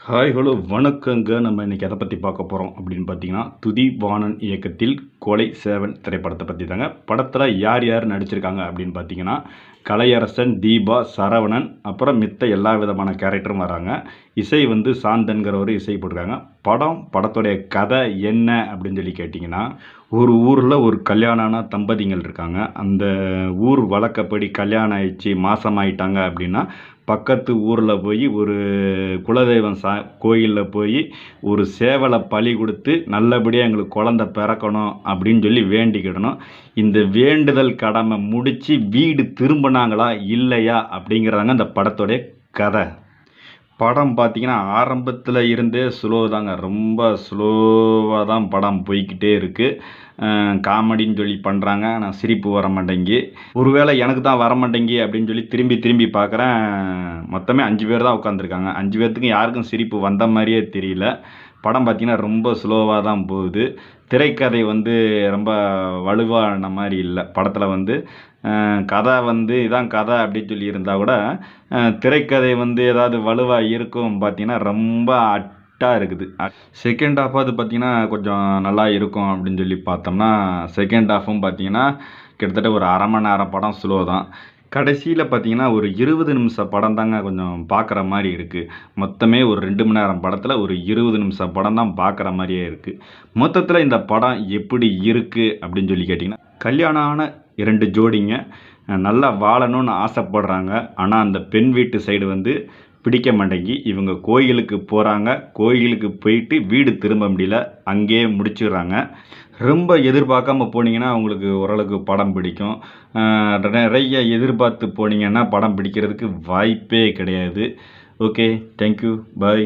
Hi hello வணக்கங்க. நம்ம இன்றைக்கி எதை பற்றி பார்க்க போகிறோம் அப்படின்னு பார்த்தீங்கன்னா, துதி வாணன் இயக்கத்தில் கொலை சேவல் திரைப்படத்தை பற்றி தாங்க. படத்தில் யார் யார் நடிச்சிருக்காங்க அப்படின்னு பார்த்தீங்கன்னா, கலையரசன், தீபா, சரவணன், அப்புறம் மித்த எல்லா விதமான கேரக்டரும் வராங்க. இசை சாந்தன்கிறவர் இசை போட்டிருக்காங்க. படத்துடைய கதை என்ன அப்படின்னு சொல்லி கேட்டிங்கன்னா, ஒரு ஊரில் ஒரு கல்யாணமான தம்பதிகள் இருக்காங்க. அந்த ஊர் வழக்கப்படி கல்யாணம் ஆயிடுச்சு, மாதமாயிட்டாங்க அப்படின்னா, பக்கத்து ஊரில் போய் ஒரு குலதெய்வம் கோயிலில் போய் ஒரு சேவலை பலி கொடுத்து நல்லபடியாக எங்களுக்கு குழந்த பிறக்கணும் அப்படின்னு சொல்லி வேண்டிக்கிடணும். இந்த வேண்டுதல் கடமை முடித்து வீடு திரும்பினாங்களா இல்லையா அப்படிங்கிறதாங்க இந்த படத்துடைய கதை. படம் பார்த்தீங்கன்னா ஆரம்பத்தில் இருந்தே ஸ்லோ தாங்க. ரொம்ப ஸ்லோவாக தான் படம் போய்கிட்டே இருக்குது. காமெடின்னு சொல்லி பண்ணுறாங்க. ஆனால் சிரிப்பு வர மாட்டேங்கி. ஒருவேளை எனக்கு தான் வர மாட்டேங்கி அப்படின்னு சொல்லி திரும்பி திரும்பி பார்க்குறேன். மொத்தமே 5 பேர் தான் உட்காந்துருக்காங்க. 5 பேர்த்துக்கும் யாருக்கும் சிரிப்பு வந்த மாதிரியே தெரியல. படம் பார்த்திங்கன்னா ரொம்ப ஸ்லோவாக தான் போகுது. திரைக்கதை ரொம்ப வலுவான மாதிரி இல்லை. படத்தில் கதை இதான் கதை அப்படின்னு சொல்லி இருந்தால் கூட திரைக்கதை ஏதாவது வலுவாக இருக்கும் பார்த்தீங்கன்னா ரொம்ப அட்டாக இருக்குது. செகண்ட் ஹாஃபாவது பார்த்தீங்கன்னா கொஞ்சம் நல்லா இருக்கும் அப்படின்னு சொல்லி பார்த்தோம்னா, செகண்ட் ஹாஃபும் பார்த்தீங்கன்னா கிட்டத்தட்ட ஒரு அரை மணி நேரம் படம் ஸ்லோ தான். கடைசியில் பார்த்தீங்கன்னா ஒரு 20 நிமிஷம் படம் தாங்க கொஞ்சம் பார்க்குற மாதிரி இருக்குது. மொத்தமே ஒரு 2 மணி நேரம் படத்தில் ஒரு 20 நிமிஷம் படம் தான் பார்க்குற மாதிரியே இருக்குது. மொத்தத்தில் இந்த படம் எப்படி இருக்குது அப்படின்னு சொல்லி கேட்டிங்கன்னா, கல்யாணம் ஆன 2 ஜோடிங்க நல்லா வாழணும்னு ஆசைப்படுறாங்க. ஆனால் அந்த பெண் வீட்டு சைடு பிடிக்க மாட்டேங்கி இவங்க கோயிலுக்கு போகிறாங்க. கோயிலுக்கு போயிட்டு வீடு திரும்ப முடியல, அங்கேயே முடிச்சிடுறாங்க. ரொம்ப எதிர்பார்க்காம போனீங்கன்னா உங்களுக்கு ஓரளவுக்கு படம் பிடிக்கும். நிறைய எதிர்பார்த்து போனீங்கன்னா படம் பிடிக்கிறதுக்கு வாய்ப்பே கிடையாது. ஓகே, தேங்க்யூ, பாய்.